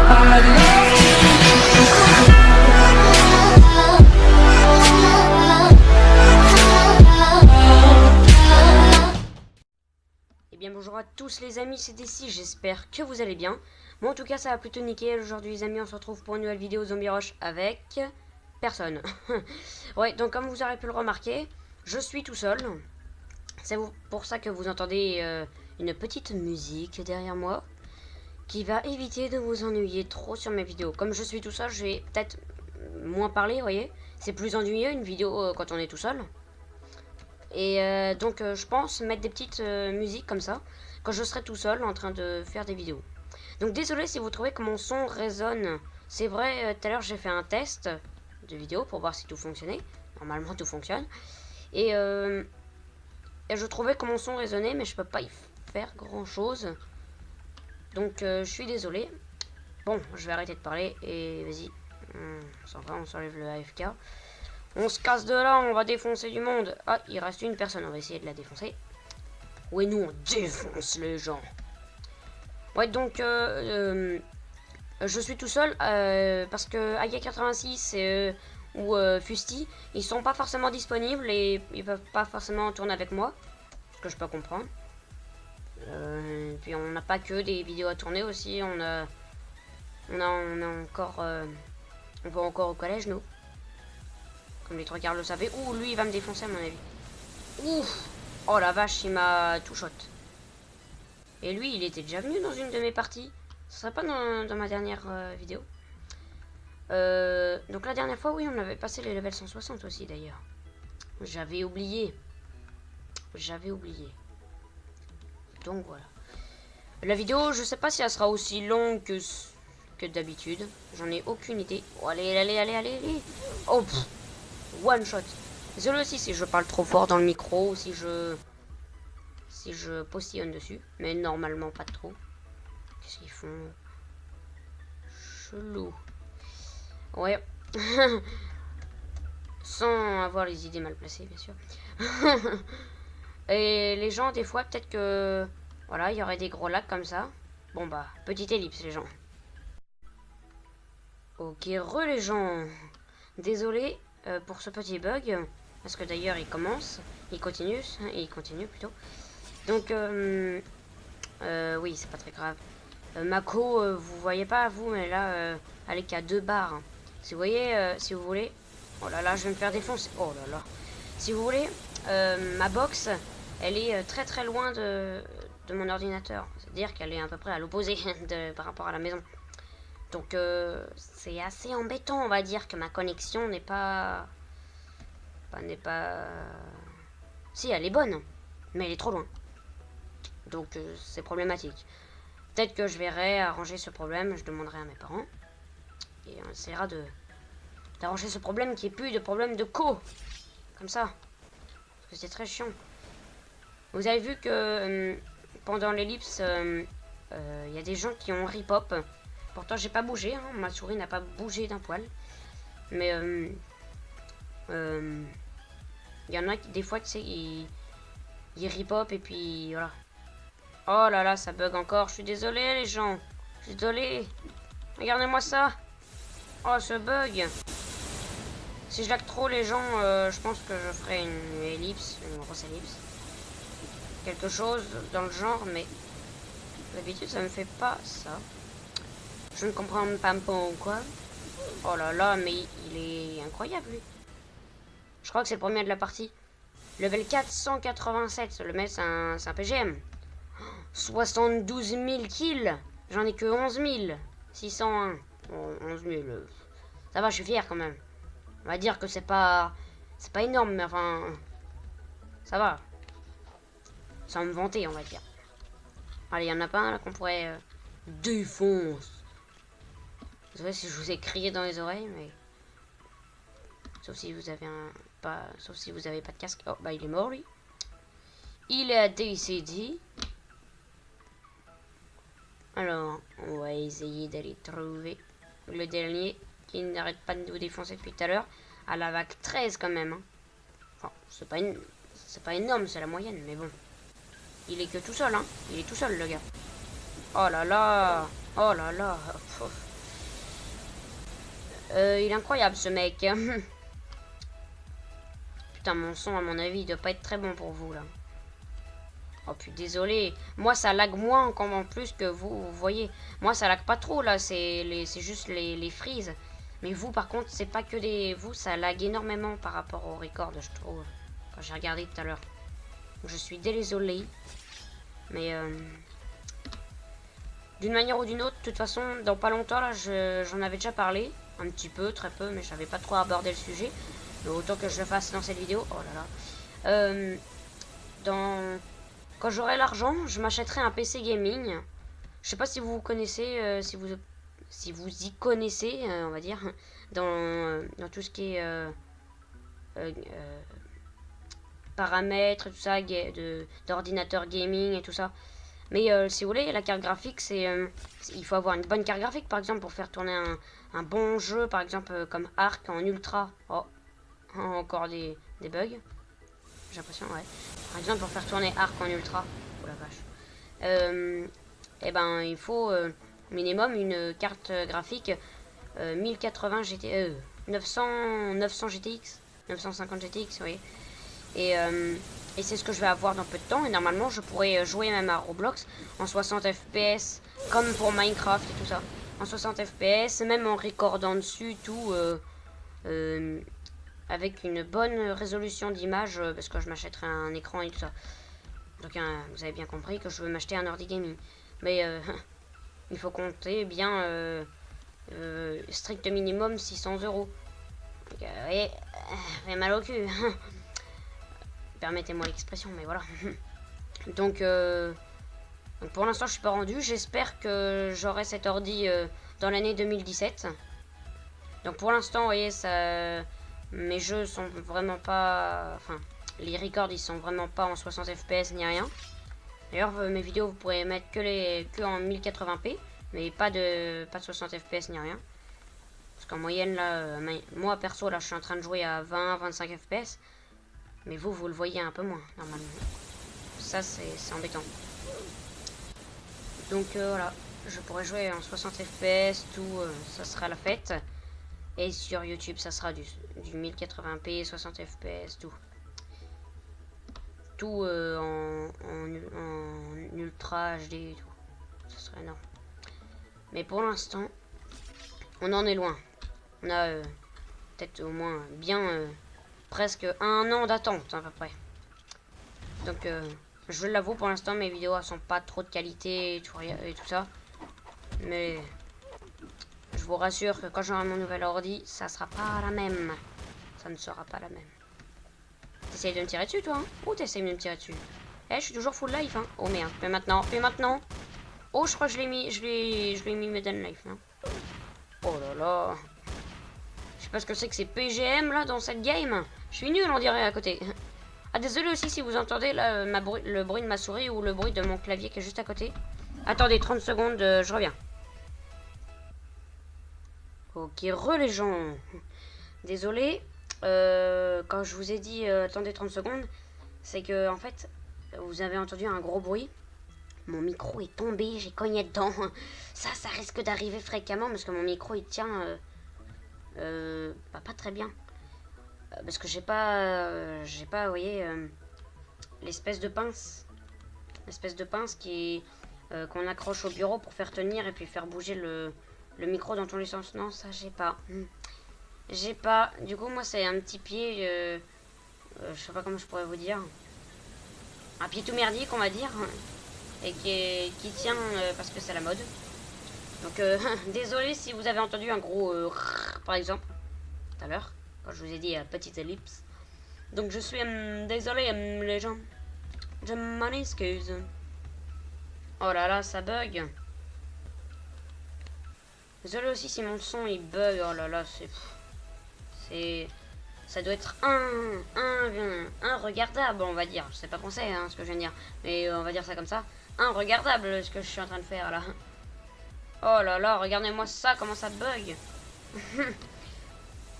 Eh bien bonjour à tous les amis, c'est Desi, j'espère que vous allez bien. Moi en tout cas ça va plutôt nickel. Aujourd'hui les amis, on se retrouve pour une nouvelle vidéo Zombie Rush avec personne. Ouais, donc comme vous aurez pu le remarquer, je suis tout seul. C'est pour ça que vous entendez une petite musique derrière moi qui va éviter de vous ennuyer trop sur mes vidéos. Comme je suis tout seul, je vais peut-être moins parler, vous voyez. C'est plus ennuyeux une vidéo quand on est tout seul. Et donc je pense mettre des petites musiques comme ça quand je serai tout seul en train de faire des vidéos. Donc désolé si vous trouvez que mon son résonne. C'est vrai, tout à l'heure j'ai fait un test de vidéo pour voir si tout fonctionnait. Normalement tout fonctionne. Et je trouvais que mon son résonnait, mais je peux pas y faire grand chose. Donc je suis désolé. Bon, je vais arrêter de parler et vas-y. On s'en va, on s'enlève le AFK. On se casse de là, on va défoncer du monde. Ah, il reste une personne, on va essayer de la défoncer. Oui, nous on défonce les gens. Ouais, donc je suis tout seul parce que AK86 ou Fusty, ils sont pas forcément disponibles et ils peuvent pas forcément tourner avec moi. Ce que je peux comprendre. Puis on n'a pas que des vidéos à tourner aussi, on a encore... on va encore au collège, nous. Comme les trois quarts le savaient. Ouh, lui, il va me défoncer, à mon avis. Ouf. Oh, la vache, il m'a tout shot. Et lui, il était déjà venu dans une de mes parties. Ce serait pas dans ma dernière vidéo. Donc, la dernière fois, oui, on avait passé les levels 160 aussi, d'ailleurs. J'avais oublié. Donc, voilà. La vidéo, je sais pas si elle sera aussi longue que d'habitude. J'en ai aucune idée. Oh, allez. Oh, pff. One shot. Désolé aussi si je parle trop fort dans le micro ou si je postillonne dessus, mais normalement pas trop. Qu'est-ce qu'ils font? Chelou. Ouais. Sans avoir les idées mal placées, bien sûr. Et les gens, des fois, peut-être que voilà, il y aurait des gros lacs comme ça. Bon bah, petite ellipse les gens. Ok, les gens. Désolé pour ce petit bug, parce que d'ailleurs il continue plutôt. Donc oui, c'est pas très grave. Mako, vous voyez pas vous, mais là elle est qu'à 2 barres. Si vous voyez, si vous voulez, oh là là, je vais me faire défoncer. Oh là là. Si vous voulez, ma box, elle est très très loin de mon ordinateur. C'est-à-dire qu'elle est à peu près à l'opposé par rapport à la maison. Donc c'est assez embêtant, on va dire, que ma connexion n'est pas... Si, elle est bonne, mais elle est trop loin. Donc c'est problématique. Peut-être que je verrai arranger ce problème, je demanderai à mes parents. Et on essaiera d'arranger ce problème, qui est plus de problème de comme ça. Parce que c'est très chiant. Vous avez vu que pendant l'ellipse, il y a des gens qui ont rip-hop. Pourtant, j'ai pas bougé, hein. Ma souris n'a pas bougé d'un poil. Mais il y en a qui, des fois, tu sais, ils rip-hop et puis voilà. Oh là là, ça bug encore. Je suis désolé, les gens. Je suis désolé. Regardez-moi ça. Oh, ce bug. Si je lag trop les gens, je pense que je ferai une ellipse, une grosse ellipse. Quelque chose dans le genre, mais d'habitude, ça me fait pas ça. Je ne comprends pas pourquoi. Oh là là, mais il est incroyable, lui. Je crois que c'est le premier de la partie. Level 487. Le mec, c'est un PGM. 72 000 kills. J'en ai que 11 601. Bon, 11 000. Ça va, je suis fier quand même. On va dire que c'est pas énorme, mais enfin... Ça va. Sans me vanter, on va dire. Allez, il y en a pas un là qu'on pourrait... défonce. Désolé si je vous ai crié dans les oreilles, mais... Sauf si vous avez Sauf si vous avez pas de casque. Oh, bah il est mort, lui. Il est décédé. Alors, on va essayer d'aller trouver le dernier qui n'arrête pas de nous défoncer depuis tout à l'heure. À la vague 13 quand même. Hein. Enfin, c'est pas énorme, c'est la moyenne, mais bon. Il est que tout seul, hein. Il est tout seul, le gars. Oh là là. Oh là là. Il est incroyable ce mec. Putain, mon son, à mon avis, il doit pas être très bon pour vous là. Oh puis désolé, moi ça lag moins en plus que vous, vous voyez. Moi ça lag pas trop là, c'est juste les freezes. Mais vous par contre, c'est pas que des... Vous ça lag énormément par rapport au record, je trouve. Quand j'ai regardé tout à l'heure. Je suis désolé. Mais d'une manière ou d'une autre, de toute façon, dans pas longtemps là, j'en avais déjà parlé. Un petit peu, très peu, mais j'avais pas trop abordé le sujet. Mais autant que je le fasse dans cette vidéo. Oh là là. Quand j'aurai l'argent, je m'achèterai un PC gaming. Je sais pas si vous connaissez, si vous y connaissez, on va dire, dans tout ce qui est paramètres, tout ça, d'ordinateur gaming et tout ça. Mais si vous voulez, la carte graphique, il faut avoir une bonne carte graphique, par exemple, pour faire tourner un bon jeu, par exemple, comme Ark en ultra. Oh, encore des bugs. J'ai l'impression, ouais. Par exemple, pour faire tourner Ark en ultra. Oh la vache. Et ben, il faut minimum une carte graphique 1080 GT, 900 GTX, 950 GTX, oui. Et c'est ce que je vais avoir dans peu de temps. Et normalement, je pourrais jouer même à Roblox en 60 FPS, comme pour Minecraft et tout ça. En 60 FPS, même en recordant dessus, tout... avec une bonne résolution d'image, parce que je m'achèterai un écran et tout ça. Donc vous avez bien compris que je veux m'acheter un ordi gaming. Mais il faut compter bien strict minimum 600 euros. Donc, ouais, fait mal au cul. Permettez-moi l'expression, mais voilà. Donc pour l'instant je suis pas rendu. J'espère que j'aurai cet ordi dans l'année 2017. Donc pour l'instant, vous voyez, ça... Mes jeux sont vraiment pas... Enfin, les records, ils sont vraiment pas en 60 FPS ni rien. D'ailleurs, mes vidéos, vous pourrez mettre que en 1080p. Mais pas de 60 FPS ni rien. Parce qu'en moyenne, là, moi, perso, là, je suis en train de jouer à 20-25 FPS. Mais vous le voyez un peu moins, normalement. Ça, c'est embêtant. Donc, voilà. Je pourrais jouer en 60 FPS, tout, ça sera la fête. Et sur YouTube, ça sera du 1080p, 60 fps, tout. Tout en ultra HD et tout. Ça serait énorme. Mais pour l'instant, on en est loin. On a peut-être au moins bien presque 1 an d'attente à peu près. Donc, je l'avoue, pour l'instant, mes vidéos sont pas trop de qualité et tout ça. Mais... je vous rassure que quand j'aurai mon nouvel ordi, ça sera pas la même. Ça ne sera pas la même. T'essayes de me tirer dessus, toi, hein? Ou t'essayes de me tirer dessus? Eh, je suis toujours full life, hein? Oh merde, mais maintenant, Oh, je crois que je l'ai mis Meden Life, hein? Oh là là. Je sais pas ce que c'est PGM, là, dans cette game. Je suis nul, on dirait, à côté. Ah, désolé aussi si vous entendez, là, le bruit de ma souris ou le bruit de mon clavier qui est juste à côté. Attendez, 30 secondes, je reviens. Ok, les gens. Désolé, quand je vous ai dit attendez 30 secondes, c'est que en fait, vous avez entendu un gros bruit. Mon micro est tombé, j'ai cogné dedans. Ça risque d'arriver fréquemment parce que mon micro il tient pas très bien. Parce que j'ai pas, vous voyez, l'espèce de pince. L'espèce de pince qu'on accroche au bureau pour faire tenir et puis faire bouger le micro dans tous les sens. Non, ça j'ai pas. J'ai pas. Du coup, moi c'est un petit pied. Je sais pas comment je pourrais vous dire. Un pied tout merdique, on va dire. Et qui tient parce que c'est la mode. Donc, désolé si vous avez entendu un gros par exemple, tout à l'heure, quand je vous ai dit petite ellipse. Donc, je suis désolé, les gens. Je m'en excuse. Oh là là, ça bug. Désolé aussi si mon son il bug. Oh là là, ça doit être regardable, on va dire. Je sais pas penser hein, ce que je viens de dire, mais on va dire ça comme ça. Regardable ce que je suis en train de faire là. Oh là là, regardez-moi ça, comment ça bug.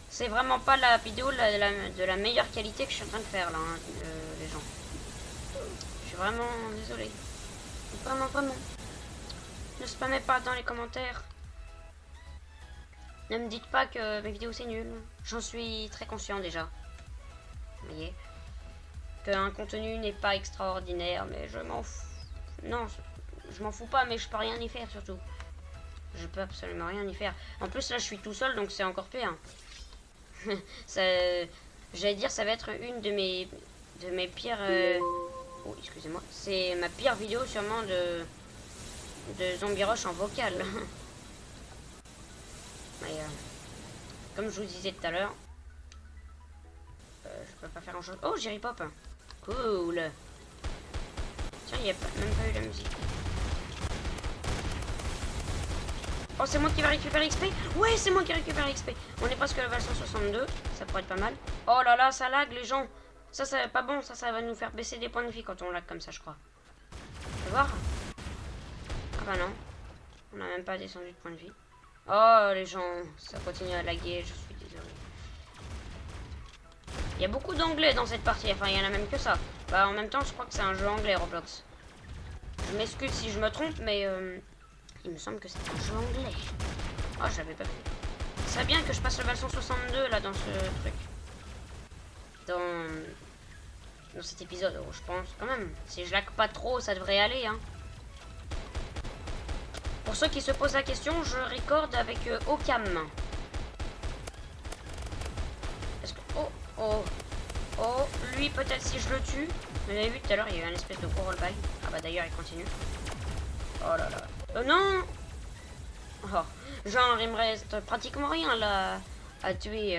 C'est vraiment pas la vidéo de la meilleure qualité que je suis en train de faire là, hein, les gens. Je suis vraiment désolé. Vraiment. Ne spammez pas dans les commentaires. Ne me dites pas que mes vidéos c'est nul. J'en suis très conscient déjà. Vous voyez, qu'un contenu n'est pas extraordinaire, mais je m'en fous. Non, je m'en fous pas, mais je peux rien y faire surtout. Je peux absolument rien y faire. En plus là je suis tout seul, donc c'est encore pire. J'allais dire ça va être une de mes pires... Oh, excusez-moi. C'est ma pire vidéo sûrement de Zombie Rush en vocal. Mais, comme je vous disais tout à l'heure, je peux pas faire grand chose. Oh, Jerry Pop. Cool. Tiens, il n'y a même pas eu la musique. Oh, c'est moi qui vais récupérer l'XP. Ouais, c'est moi qui récupère l'XP. On est presque level 162. Ça pourrait être pas mal. Oh là là, ça lag les gens. Ça c'est pas bon. Ça va nous faire baisser des points de vie quand on lag comme ça, je crois. Tu vas voir? Ah bah non. On n'a même pas descendu de points de vie. Oh les gens, ça continue à laguer, je suis désolé. Il y a beaucoup d'anglais dans cette partie, enfin il y en a même que ça. Bah en même temps je crois que c'est un jeu anglais Roblox. Je m'excuse si je me trompe mais il me semble que c'est un jeu anglais. Oh j'avais pas vu. C'est bien que je passe le level 162 là dans ce truc. Dans cet épisode, oh, je pense quand même. Si je lag pas trop ça devrait aller hein. Pour ceux qui se posent la question, je recorde avec Ocam. Est-ce que... Oh, lui peut-être si je le tue. Vous avez vu tout à l'heure, il y a eu un espèce de gros rollback. Ah bah d'ailleurs, il continue. Oh là là. Non. Oh. Genre, il me reste pratiquement rien là à tuer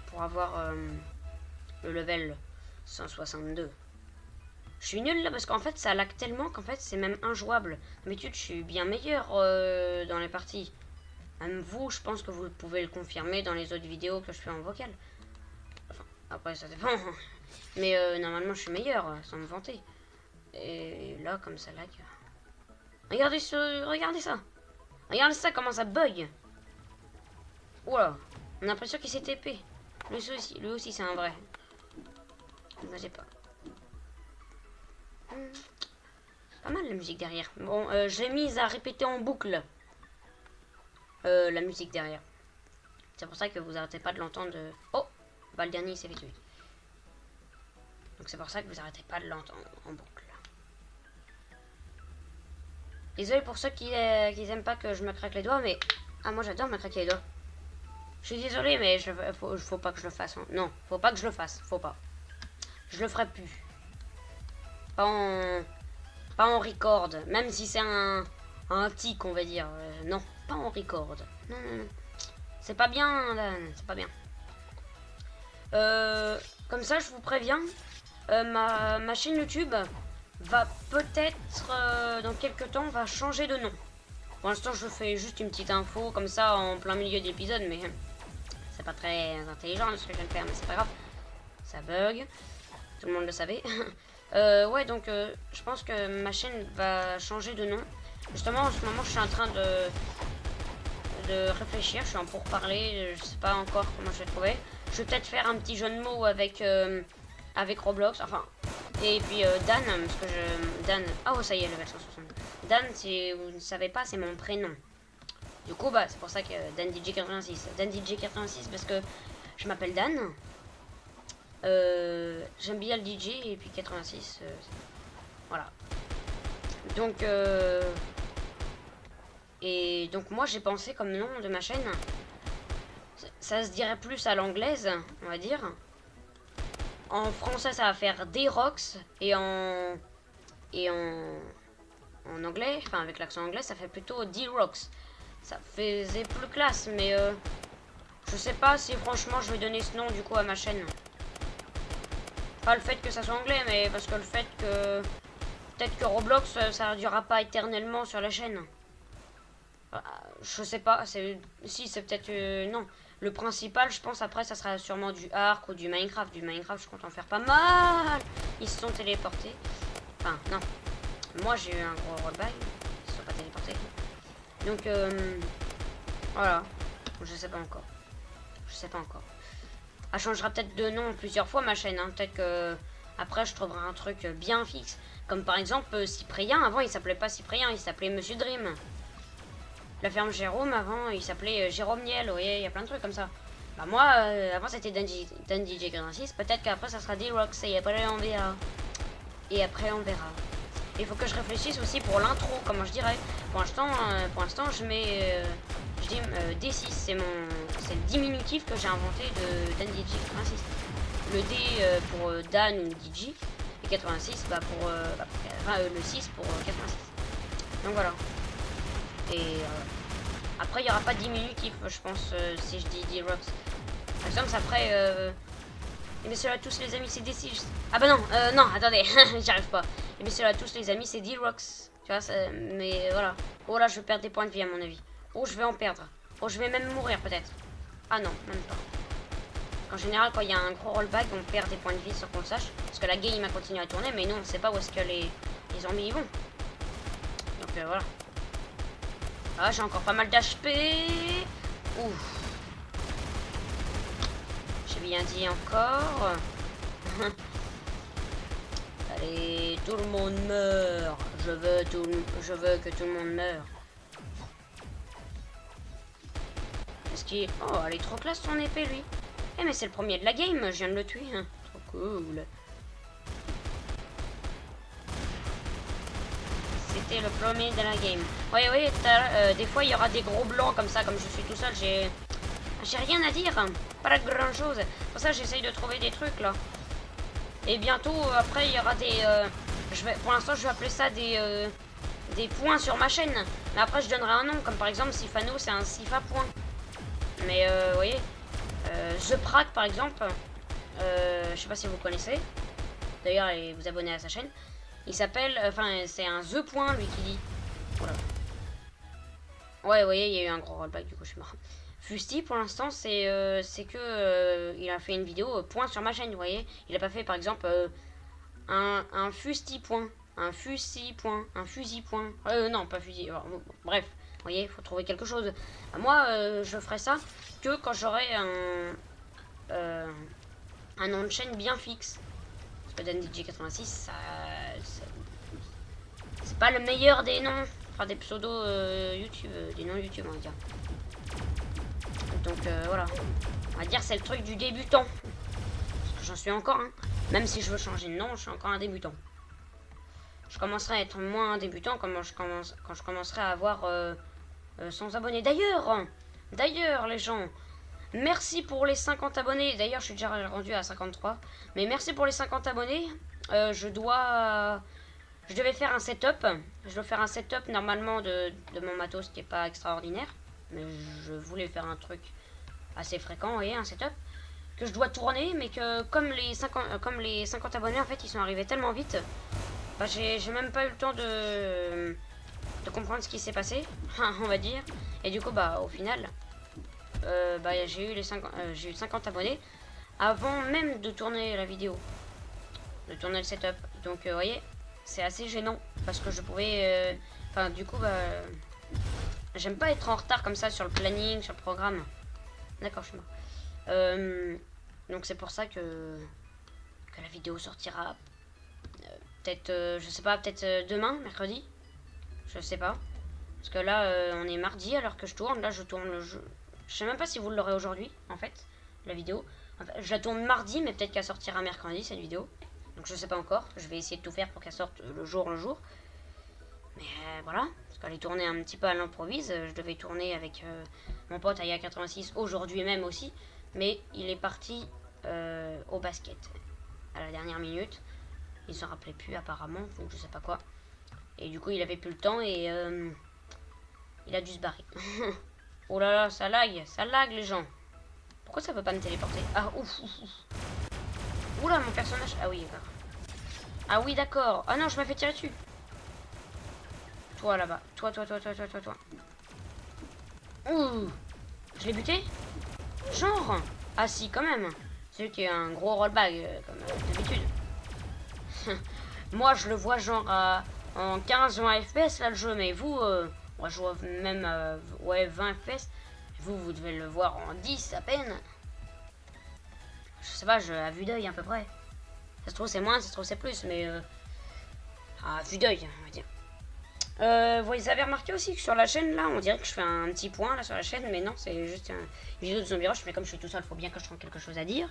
pour avoir le level 162. Je suis nul là parce qu'en fait ça lag tellement qu'en fait c'est même injouable. D'habitude je suis bien meilleur dans les parties. Même vous, je pense que vous pouvez le confirmer dans les autres vidéos que je fais en vocal. Enfin, après ça dépend. Mais normalement je suis meilleur, sans me vanter. Et là comme ça lag. Regardez ça. Regardez ça comment ça bug. Oula, on a l'impression qu'il s'est TP. Lui aussi c'est un vrai. Ne sais pas. Pas mal la musique derrière. Bon, j'ai mis à répéter en boucle la musique derrière. C'est pour ça que vous arrêtez pas de l'entendre. Oh, bah le dernier il s'est fait tuer. Donc c'est pour ça que vous arrêtez pas de l'entendre en boucle. Désolé pour ceux qui aiment pas que je me craque les doigts, mais ah moi j'adore me craquer les doigts. Je suis désolé, mais faut pas que je le fasse. Hein. Non, faut pas que je le fasse. Faut pas. Je le ferai plus. Pas en record, même si c'est un tic, on va dire. Non, pas en record. Non. C'est pas bien, là. C'est pas bien. Comme ça, je vous préviens, ma chaîne YouTube va peut-être, dans quelques temps, va changer de nom. Pour l'instant, je fais juste une petite info, comme ça, en plein milieu d'épisode, mais c'est pas très intelligent ce que je viens de faire, mais c'est pas grave. Ça bug. Tout le monde le savait. Ouais, donc je pense que ma chaîne va changer de nom. Justement, en ce moment, je suis en train de réfléchir. Je suis en pourparler. Je sais pas encore comment je vais trouver. Je vais peut-être faire un petit jeu de mots avec Roblox. Enfin, et puis Dan, parce que Dan. Oh, ça y est, level 160. Dan, si vous ne savez pas, c'est mon prénom. Du coup, bah, c'est pour ça que Dan DJ86. Dan DJ86 parce que je m'appelle Dan. J'aime bien le DJ et puis 86 voilà donc et donc moi j'ai pensé comme nom de ma chaîne ça se dirait plus à l'anglaise on va dire. En français ça va faire D-Rocks et en anglais, enfin avec l'accent anglais ça fait plutôt D-Rocks. Ça faisait plus classe mais je sais pas si franchement je vais donner ce nom du coup à ma chaîne. Pas le fait que ça soit anglais, mais parce que le fait que peut-être que Roblox ça ne durera pas éternellement sur la chaîne. Je sais pas, si c'est peut-être non. Le principal, je pense après ça sera sûrement du Ark ou du Minecraft. Du Minecraft, je compte en faire pas mal. Ils se sont téléportés. Enfin non, moi j'ai eu un gros rollback. Ils se sont pas téléportés. Donc voilà, je sais pas encore. Elle changera peut-être de nom plusieurs fois ma chaîne. Hein. Peut-être que après je trouverai un truc bien fixe. Comme par exemple Cyprien. Avant il s'appelait pas Cyprien, il s'appelait Monsieur Dream. la ferme Jérôme, avant, il s'appelait Jérôme Niel. Vous voyez, il y a plein de trucs comme ça. Bah moi, avant c'était DanDJ86. Peut-être qu'après ça sera D-Rocks et après on verra. Et après on verra. Il faut que je réfléchisse aussi pour l'intro, comment je dirais. Pour l'instant, je mets, je dis D6, c'est le diminutif que j'ai inventé de DanDJ86. Le D pour Dan ou DJ et 86 bah le 6 pour 86. Donc voilà. Et après il n'y aura pas de diminutif, je pense, si je dis D-Rocks. Par exemple, après et bien cela tous les amis, c'est D6. Ah bah non, non, attendez, j'y arrive pas. Et bien cela tous les amis, c'est D-Rocks. Tu vois, mais voilà. Oh là, je vais perdre des points de vie à mon avis. Oh, je vais en perdre. Oh, je vais même mourir peut-être. Ah non, même pas. En général, quand il y a un gros rollback, on perd des points de vie sans qu'on le sache. Parce que la game a continué à tourner, mais nous, on ne sait pas où est-ce que les zombies y vont. Donc voilà. Ah, j'ai encore pas mal d'HP. Ouf. J'ai bien dit encore. Allez, tout le monde meurt. Je veux que tout le monde meure. Est-ce qu'il... Oh, elle est trop classe son épée, lui. Eh, mais c'est le premier de la game, je viens de le tuer. Hein. Trop cool. C'était le premier de la game. Oui, des fois, il y aura des gros blancs comme ça, comme je suis tout seul, j'ai rien à dire. Pas grand chose. Pour ça, j'essaye de trouver des trucs, là. Et bientôt, après, il y aura des... pour l'instant, je vais appeler ça des points sur ma chaîne. Mais après, je donnerai un nom, comme par exemple, Sifano, c'est un Sifa point. Mais, vous voyez... The Prac par exemple, je sais pas si vous connaissez. D'ailleurs, allez vous abonner à sa chaîne. Il s'appelle, enfin c'est un The Point lui qui dit. Voilà. Ouais, vous voyez, il y a eu un gros rollback du coup, je suis mort. Fusti pour l'instant c'est que il a fait une vidéo point sur ma chaîne, vous voyez. Il a pas fait par exemple un fusti point, un fusil point, un fusil point. Non, pas fusil. Alors, bref. Vous voyez, il faut trouver quelque chose. Moi, je ferai ça que quand j'aurai un nom de chaîne bien fixe. Parce que DanDJ86, c'est pas le meilleur des noms. Enfin, des pseudos YouTube, des noms YouTube, on va dire. Donc, voilà. On va dire c'est le truc du débutant. Parce que j'en suis encore un. Même si je veux changer de nom, je suis encore un débutant. Je commencerai à être moins un débutant quand je commencerai à avoir 100 abonnés. D'ailleurs, les gens, merci pour les 50 abonnés. D'ailleurs, je suis déjà rendu à 53. Mais merci pour les 50 abonnés. Je devais faire un setup. Je dois faire un setup normalement de mon matos qui est pas extraordinaire. Mais je voulais faire un truc assez fréquent, vous voyez, un setup. Que je dois tourner, mais que comme les 50 abonnés, en fait, ils sont arrivés tellement vite. Bah, j'ai même pas eu le temps de comprendre ce qui s'est passé, on va dire. Et du coup, bah, au final, bah, j'ai eu 50 abonnés avant même de tourner la vidéo, de tourner le setup. Donc, vous voyez, c'est assez gênant parce que je pouvais, enfin, du coup, bah, j'aime pas être en retard comme ça sur le planning, sur le programme. D'accord, je suis mort. Donc, c'est pour ça que la vidéo sortira. Peut-être, je sais pas, peut-être demain, mercredi. Je sais pas. Parce que là, on est mardi alors que je tourne. Là, je tourne le jeu. Je sais même pas si vous l'aurez aujourd'hui, en fait, la vidéo. En fait, je la tourne mardi, mais peut-être qu'elle sortira mercredi, cette vidéo. Donc, je sais pas encore. Je vais essayer de tout faire pour qu'elle sorte le jour. Mais voilà. Parce qu'elle est tournée un petit peu à l'improvise. Je devais tourner avec mon pote Aya86 aujourd'hui même aussi. Mais il est parti au basket à la dernière minute. Il s'en rappelait plus apparemment, donc je sais pas quoi. Et du coup il avait plus le temps et il a dû se barrer. Oh là là, ça lag les gens. Pourquoi ça veut pas me téléporter? Ah ouf. Oula mon personnage. Ah oui d'accord. Ah oui d'accord. Ah non je me fais tirer dessus. Toi là-bas. Toi. Ouh. Je l'ai buté? Genre. Ah si quand même. C'est lui qui a un gros rollback comme d'habitude. Moi je le vois genre en 15-20 FPS là le jeu, mais vous moi je vois même ouais 20 FPS. Vous devez le voir en 10 à peine. Je sais pas, à vue d'œil à peu près. Ça se trouve c'est moins, ça se trouve c'est plus, mais à vue d'œil on va dire. Vous avez remarqué aussi que sur la chaîne là, on dirait que je fais un petit point là sur la chaîne, mais non, c'est juste une vidéo de Zombie Rush, mais comme je suis tout seul, il faut bien que je trouve quelque chose à dire.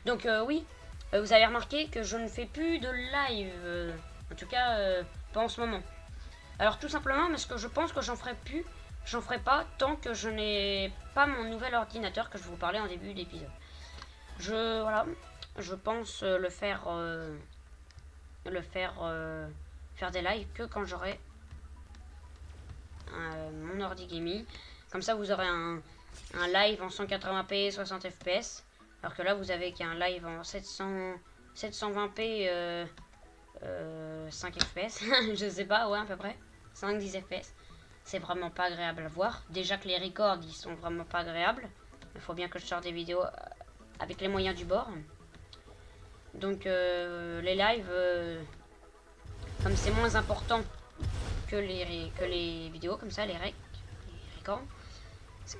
Donc oui, vous avez remarqué que je ne fais plus de live, en tout cas pas en ce moment. Alors tout simplement parce que je pense que j'en ferai pas tant que je n'ai pas mon nouvel ordinateur que je vous parlais en début d'épisode. Voilà, je pense faire des lives que quand j'aurai mon ordi gaming. Comme ça vous aurez un live en 180p 60 fps, alors que là vous avez qu'un live en 720p 5 fps. Je sais pas, ouais, à peu près 5-10 fps. C'est vraiment pas agréable à voir. Déjà que les records ils sont vraiment pas agréables. Il faut bien que je sorte des vidéos avec les moyens du bord. Donc les lives, comme c'est moins important que les vidéos, comme ça, les records,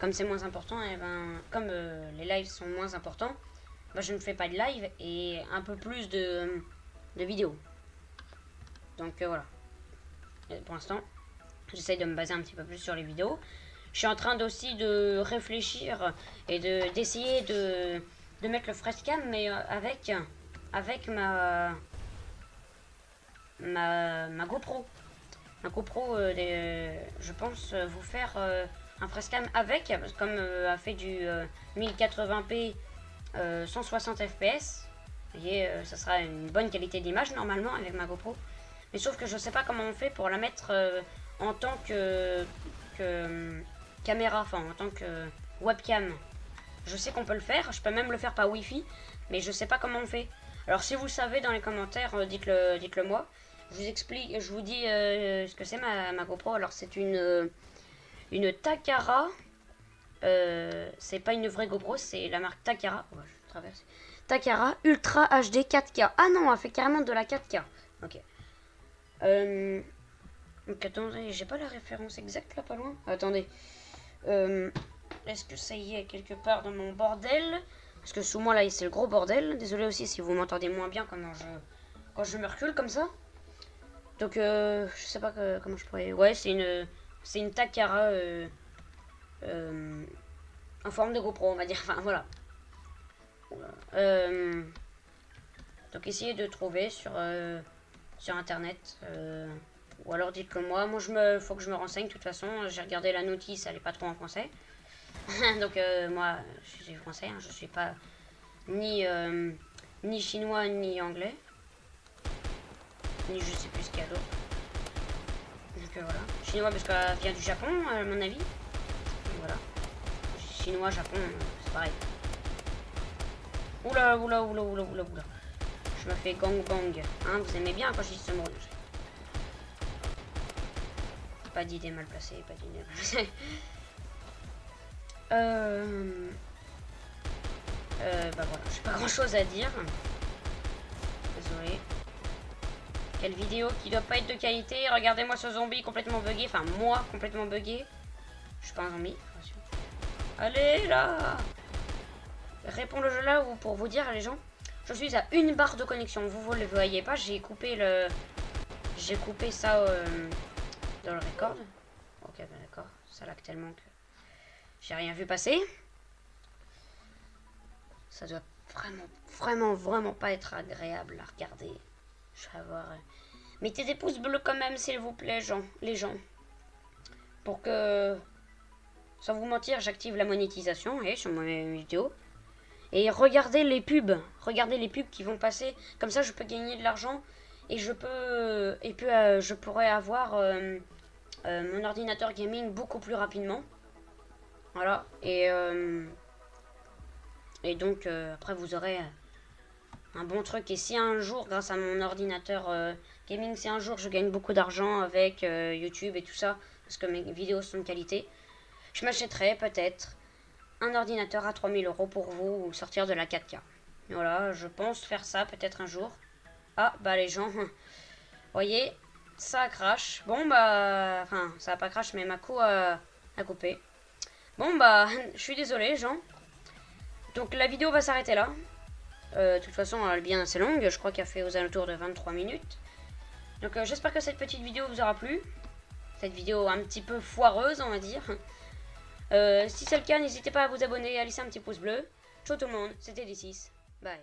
comme c'est moins important, et ben comme les lives sont moins importants, ben, je ne fais pas de live et un peu plus de vidéos. Donc voilà. Et pour l'instant, j'essaye de me baser un petit peu plus sur les vidéos. Je suis en train aussi de réfléchir et d'essayer de mettre le Freshcam, mais avec ma GoPro. Ma GoPro, je pense vous faire un Freshcam avec, comme a fait du 1080p 160 fps. Vous voyez, ça sera une bonne qualité d'image normalement avec ma GoPro. Mais sauf que je sais pas comment on fait pour la mettre en tant que caméra, enfin en tant que webcam. Je sais qu'on peut le faire, je peux même le faire par Wi-Fi, mais je sais pas comment on fait. Alors si vous savez dans les commentaires, dites-le moi. Je vous explique, je vous dis ce que c'est ma GoPro. Alors c'est une Takara. C'est pas une vraie GoPro, c'est la marque Takara. Ouais, je traverse. Takara Ultra HD 4K. Ah non, elle fait carrément de la 4K. Ok. Donc attendez, j'ai pas la référence exacte là, pas loin. Attendez. Est-ce que ça y est quelque part dans mon bordel? Parce que sous moi là c'est le gros bordel. Désolé aussi si vous m'entendez moins bien quand je me recule comme ça. Donc je sais pas comment je pourrais. Ouais, c'est une Takara en forme de GoPro, on va dire. Enfin voilà. Donc essayez de trouver sur internet. Ou alors dites-le moi. Moi faut que je me renseigne. De toute façon, j'ai regardé la notice, elle est pas trop en français. Donc moi je suis français, hein, je suis pas ni chinois ni anglais, ni je sais plus ce qu'il y a d'autre. Donc voilà, chinois parce qu'elle vient du Japon à mon avis. Donc, voilà, chinois, Japon, c'est pareil. Oula. Je me fais gangbang, hein, vous aimez bien quand je dis ce mot. Pas d'idée mal placée, pas d'idée mal placée. Bah voilà, j'ai pas grand chose à dire. Désolé. Quelle vidéo qui doit pas être de qualité. Regardez-moi ce zombie complètement bugué. Enfin, moi complètement bugué. Je suis pas un zombie. Allez là. Réponds le jeu là ou pour vous dire les gens. Je suis à une barre de connexion. Vous le voyez pas. J'ai coupé ça dans le record. Ok, ben d'accord. Ça lag tellement que j'ai rien vu passer. Ça doit vraiment pas être agréable à regarder. Je vais avoir. Mettez des pouces bleus quand même, s'il vous plaît, les gens. Pour que. Sans vous mentir, j'active la monétisation sur mes vidéos. Et regardez les pubs. Regardez les pubs qui vont passer. Comme ça, je peux gagner de l'argent. Et je pourrais avoir mon ordinateur gaming beaucoup plus rapidement. Voilà. Et donc, après, vous aurez un bon truc. Et si un jour, grâce à mon ordinateur gaming, si un jour je gagne beaucoup d'argent avec YouTube et tout ça, parce que mes vidéos sont de qualité, je m'achèterai peut-être un ordinateur à 3000 € pour vous sortir de la 4K. Voilà, je pense faire ça peut-être un jour. Ah, bah les gens, voyez, ça crache. Bon, bah, enfin, ça a pas crash, mais ma coup a coupé. Bon, bah, je suis désolé, les gens. Donc la vidéo va s'arrêter là. De toute façon, elle est bien assez longue. Je crois qu'elle fait aux alentours de 23 minutes. Donc j'espère que cette petite vidéo vous aura plu. cette vidéo un petit peu foireuse, on va dire. Si c'est le cas, n'hésitez pas à vous abonner et à laisser un petit pouce bleu. Ciao tout le monde, c'était D6. Bye.